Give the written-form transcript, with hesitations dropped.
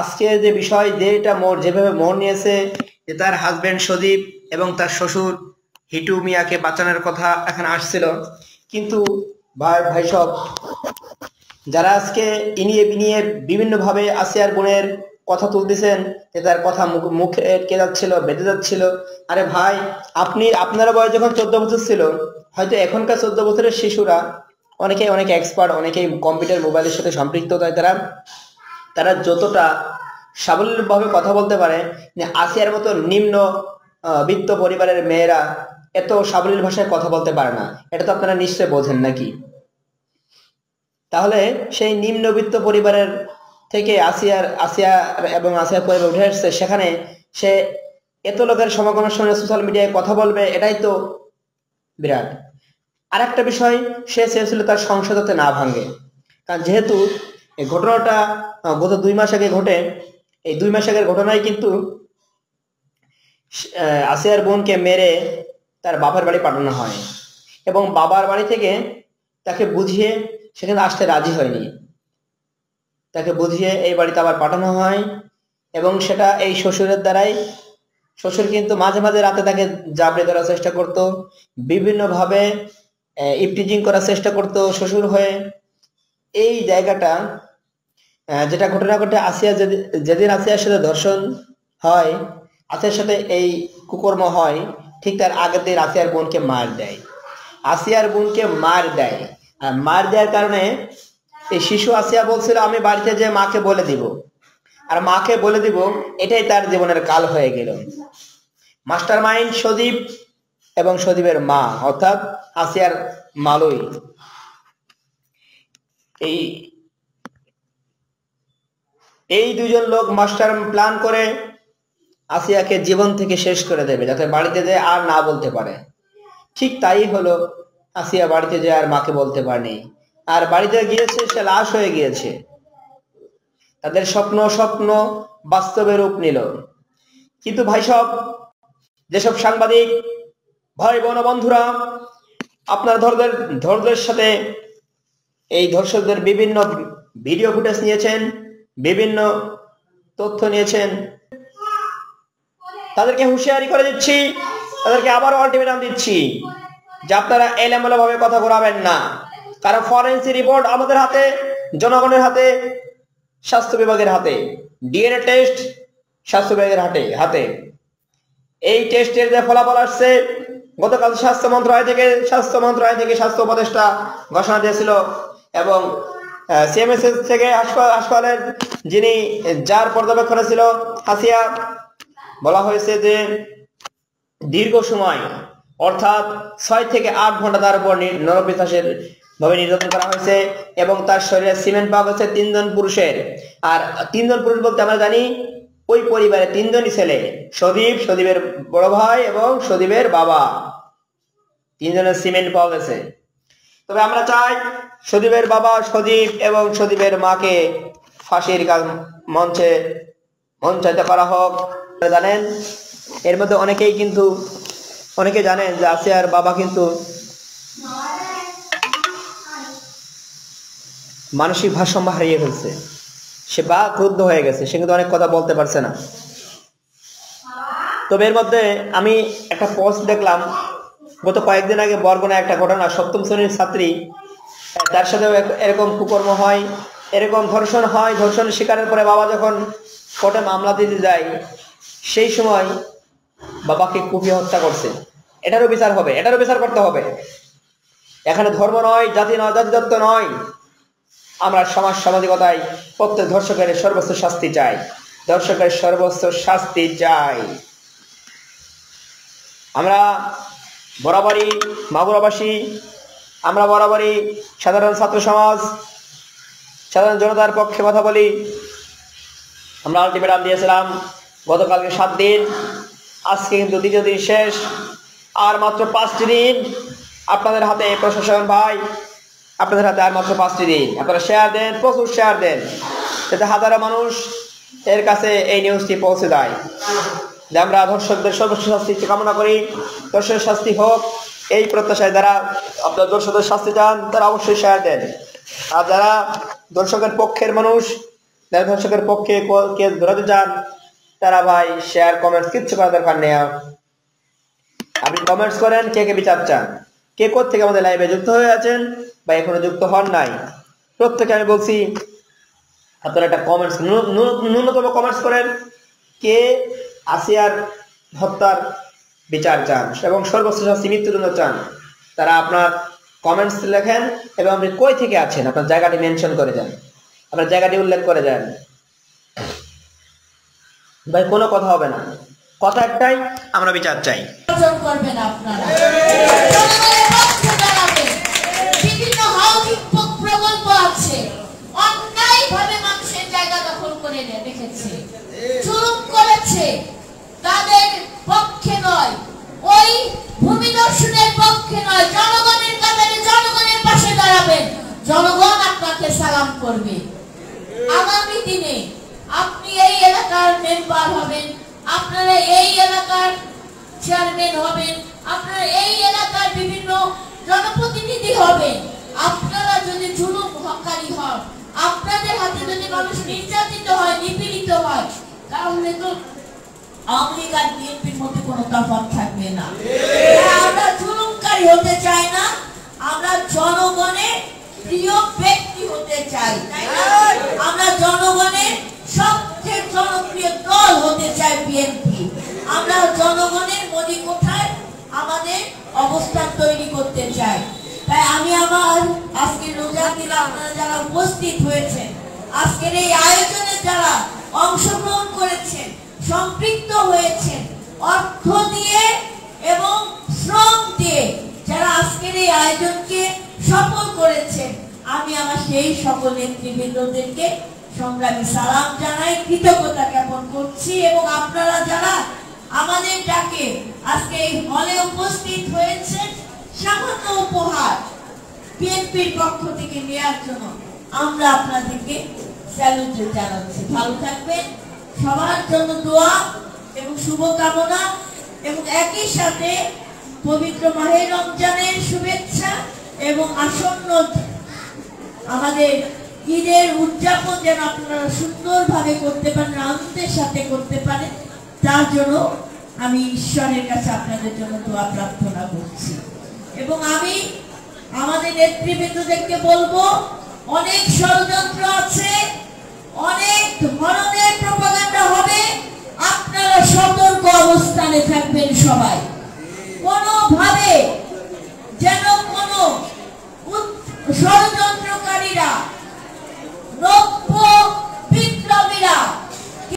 আজকে যে বিষয় যেটা যেভাবে মোড় নিয়েছে যে তার হাজবেন্ড সদীপ এবং তার শ্বশুর হিটু মিয়াকে বাঁচানোর কথা এখানে আসছিল, কিন্তু ভাই ভাই সব যারা আজকে ইনিয়ে বিনিয়ে বিভিন্নভাবে আসিয়ার বোনের কথা তুলতেছেন যে তার কথা মুখে কে যাচ্ছিল, বেঁধে যাচ্ছিল। আরে ভাই, আপনার বয়স যখন 14 বছর ছিল, হয়তো এখনকার 14 বছরের শিশুরা অনেকেই অনেক এক্সপার্ট, অনেকেই কম্পিউটার মোবাইলের সাথে সম্পৃক্ত, তাই তারা তারা যতটা সাবলীলভাবে কথা বলতে পারে, আসিয়ার মতো নিম্ন বিত্ত পরিবারের মেয়েরা এত সাবলীল ভাষায় কথা বলতে পারে না। এটা তো আপনারা নিশ্চয় বোঝেন নাকি? তাহলে সেই নিম্নবিত্ত পরিবারের থেকে আসিয়া এবং আসিয়ার পরিবার উঠে আসছে, সেখানে সে এত লোকের সমাগমের সঙ্গে সোশ্যাল মিডিয়ায় কথা বলবে, এটাই তো বিরাট। আর একটা বিষয়, সে চেয়েছিল তার সংসার যাতে না ভাঙে, কারণ যেহেতু এই ঘটনাটা গত 2 মাস আগে ঘটে। এই 2 মাস আগের ঘটনায় কিন্তু আসিয়ার বোনকে মেরে তার বাবার বাড়ি পাঠানো হয়, এবং বাবার বাড়ি থেকে তাকে বুঝিয়ে সেখানে আসতে রাজি হয়নি, তাকে বুঝিয়ে এই বাড়িতে আবার পাঠানো হয়। এবং সেটা এই শ্বশুরের দ্বারাই। শ্বশুর কিন্তু মাঝে মাঝে রাতে তাকে জাবড়ে ধরার চেষ্টা করত, বিভিন্নভাবে ইপটিজিং করার চেষ্টা করত শ্বশুর হয়ে। এই জায়গাটা যেটা ঘটনা ঘটে, আসিয়া যেদিন আসিয়ার সাথে ধর্ষণ হয়, আসিয়ার সাথে এই কুকর্ম হয়, ঠিক তার আগের দিন আসিয়ার বোনকে মার দেয়। আসিয়ার বোনকে মার দেয়, আর মার দেওয়ার কারণে এই শিশু আসিয়া বলছিল আমি বাড়িতে যে মাকে বলে দিব, আর মাকে বলে দিব, এটাই তার জীবনের কাল হয়ে গেল। মাস্টার মাইন্ড সদীপ এবং সদীপের মা, অর্থাৎ আসিয়ার মালই। এই এই দুজন লোক মাস্টার প্ল্যান করে আসিয়াকে জীবন থেকে শেষ করে দেবে, যাতে বাড়িতে যেয়ে আর না বলতে পারে। ঠিক তাই হলো, আসিয়া বাড়িতে যেয়ে আর মাকে বলতে পারেনি, আর বাড়িতে গিয়েছে সে লাশ হয়ে গিয়েছে। তাদের স্বপ্ন স্বপ্ন বাস্তবে রূপ নিল। কিন্তু ভাই সব, যেসব সাংবাদিক ভাই বোন বন্ধুরা আপনার ধৈর্যের সাথে এই ধর্ষকদের বিভিন্ন ভিডিও ফুটেজ নিয়েছেন, বিভিন্ন তথ্য নিয়েছেন, তাদেরকে হুঁশিয়ারি করে দিচ্ছি, তাদেরকে আবারও আলটিমেটাম দিচ্ছি যে আপনারা এলোমেলো ভাবে কথা ঘোরাবেন না, কারণ ফরেন্সিক রিপোর্ট আমাদের হাতে, জনগণের হাতে, স্বাস্থ্য বিভাগের হাতে, ডিএনএ টেস্ট স্বাস্থ্য বিভাগের হাতে। এই টেস্টের যে ফলাফল আসছে, গতকাল স্বাস্থ্য মন্ত্রণালয় থেকে স্বাস্থ্য উপদেষ্টা ঘোষণা দিয়েছিল, এবং সিএমএসএস থেকে হাসপাতালের যার পর্যবেক্ষণে ছিল হাসিয়া, বলা হয়েছে যে দীর্ঘ সময়, অর্থাৎ 6 থেকে 8 ঘন্টা তার উপর নরপিশাচের ভাবে নির্যাতন করা হয়েছে, এবং তার শরীরে সিমেন্ট পাওয়া গেছে 3 জন পুরুষের। আর 3 জন পুরুষ বলতে আমরা জানি ওই পরিবারে 3 জনই ছেলে, সদীপের বড় ভাই এবং সদীপের বাবা, 3 জনের সিমেন্ট পাওয়া গেছে। তবে আমরা চাই সদীপের বাবা সদীপ এবং সদীপের মাকে ফাঁসির মঞ্চায়িত করা হোক। জানেন, এর মধ্যে অনেকে জানেন যে আসিয়ার বাবা কিন্তু মানসিক ভারসাম্য হারিয়ে ফেলছে, সে ক্রুদ্ধ হয়ে গেছে, সে কিন্তু অনেক কথা বলতে পারছে না। তবে এর মধ্যে আমি একটা পোস্ট দেখলাম গত কয়েকদিন আগে, বরগুনায় একটা ঘটনা, 7ম শ্রেণীর ছাত্রী, তার সাথেও এরকম কুকর্ম হয়, এরকম ধর্ষণ হয়। ধর্ষণের শিকারের পরে বাবা যখন কোর্টে মামলা দিতে যায়, সেই সময় বাবাকে কুপিয়ে হত্যা করছে। এটারও বিচার হবে, এটারও বিচার করতে হবে। এখানে ধর্ম নয়, জাতি নয়, জাতিতত্ত্ব নয়, আমরা সামাজিকতায় প্রত্যেক ধর্ষকের সর্বোচ্চ শাস্তি চাই, ধর্ষকের সর্বোচ্চ শাস্তি চাই। আমরা বরাবরই মাগুরাবাসী, আমরা বরাবরই সাধারণ ছাত্র সমাজ, সাধারণ জনতার পক্ষে কথা বলি। আমরা আলটিমেটাম দিয়েছিলাম গতকালকে 7 দিন, আজকে কিন্তু দ্বিতীয় দিন শেষ, আর মাত্র 5টি দিন আপনাদের হাতে। প্রশাসন ভাই, আপনাদের হাতে আর মাত্র 5টি দিন। আপনারা শেয়ার দেন, প্রচুর শেয়ার দেন, যাতে হাজারো মানুষ এর কাছে এই নিউজটি পৌঁছে দেয়। যে আমরা ধর্ষকদের সর্বোচ্চ শাস্তি কামনা করি, ধর্ষকের শাস্তি হোক, এই প্রত্যাশায় যারা আপনার ধর্ষকদের শাস্তি চান তারা অবশ্যই শেয়ার দেন। আর যারা ধর্ষকের পক্ষের মানুষ, যারা দর্শকের পক্ষে কেস ধরাতে চান তারা ভাই শেয়ার কমেন্টস কিচ্ছু করার দরকার নেই। আপনি কমেন্টস করেন কে কে বিচার চান, কে কোথেকে আমাদের লাইভে যুক্ত হয়ে আছেন বা এখনো যুক্ত হন নাই, প্রত্যেকে আমি বলছি আপনারা একটা কমেন্টস, ন্যূনতম কমেন্টস করেন কে আসিয়ার হত্যার বিচার চান এবং সর্বোচ্চ শাস্তি মৃত্যুদণ্ড চান। তারা আপনার কমেন্টস লেখেন এবং আপনি কই থেকে আছেন আপনার জায়গাটি মেনশন করে যান, আপনার জায়গাটি উল্লেখ করে যান। ভাই কোনো কথা হবে না, কথা একটাই, আমরা বিচার চাই। করবেন আপনারা বিভিন্ন হাউজিং প্রকল্প আছে, অন্যায়ভাবে মানুষের জায়গা দখল করে রেখেছে, জুলুম করেছে, তাদের পক্ষে নয়, ওই ভূমি দর্শনের পক্ষে নয়, জনগণের কাতারে জনগণের পাশে দাঁড়াবেন, জনগণ আপনাকে সালাম করবে। আগামী দিনে আপনি এই এলাকার মেম্বার হবেন, আপনারা এই এলাকার চেয়ারম্যান হবেন, আপনারা এই এলাকার বিভিন্ন জনপ্রতিনিধি হবেন। আপনারা যদি জুলুম হকারী হন, আপনাদের হাতে যদি মানুষ নির্যাতিত হয়, নিপীড়িত হয়, তাহলে তো আওয়ামী লীগ আর বিএনপির মধ্যে কোনো তফাৎ থাকবে না। আমরা জুলুমকারী হতে চাই না, আমরা জনগণের প্রিয় ব্যক্তি হতে চাই, আমরা জনগণের সবচেয়ে জনপ্রিয় দল হতে চাই বিএনপি। আমরা জনগণের মনিকোঠায় আমাদের অবস্থান তৈরি করতে চাই। তাই আমি আমার আজকে রোজা দিলে আপনারা যারা উপস্থিত হয়েছেন, আজকের এই আয়োজনে যারা অংশগ্রহণ করেছেন, সম্পৃক্ত হয়েছেন, অর্থ দিয়ে এবং শ্রম দিয়ে যারা আজকের এই আয়োজনকে সফল করেছেন, আমি আমার সেই সকল নেতৃবৃন্দদেরকে সংগ্রামী সালাম জানাই, কৃতজ্ঞতা জ্ঞাপন করছি। এবং আপনারা যারা আমাদের ডাকে আজকে এই হলে উপস্থিত হয়েছেন, সামান্য উপহার বিএনপির পক্ষ থেকে নেওয়ার জন্য আমরা আপনাদেরকে স্যালুট জানাচ্ছি। ভালো থাকবেন, সবার জন্য দোয়া এবং শুভকামনা, এবং একই সাথে পবিত্র মাহে রমজানের শুভেচ্ছা এবং আসন্ন আমাদের ঈদের উদযাপন যেন আপনারা সুন্দরভাবে করতে পারেন, আনন্দের সাথে করতে পারেন, তার জন্য আমি ঈশ্বরের কাছে আপনাদের জন্য দোয়া প্রার্থনা করছি। এবং আমি আমাদের নেতৃবৃন্দদেরকে বলবো, অনেক ষড়যন্ত্র আছে, অনেক ধরনের প্রপাগান্ডা হবে, আপনারা সতর্ক অবস্থানে থাকবেন। সবাই কোনোভাবে যেন কোনো ষড়যন্ত্র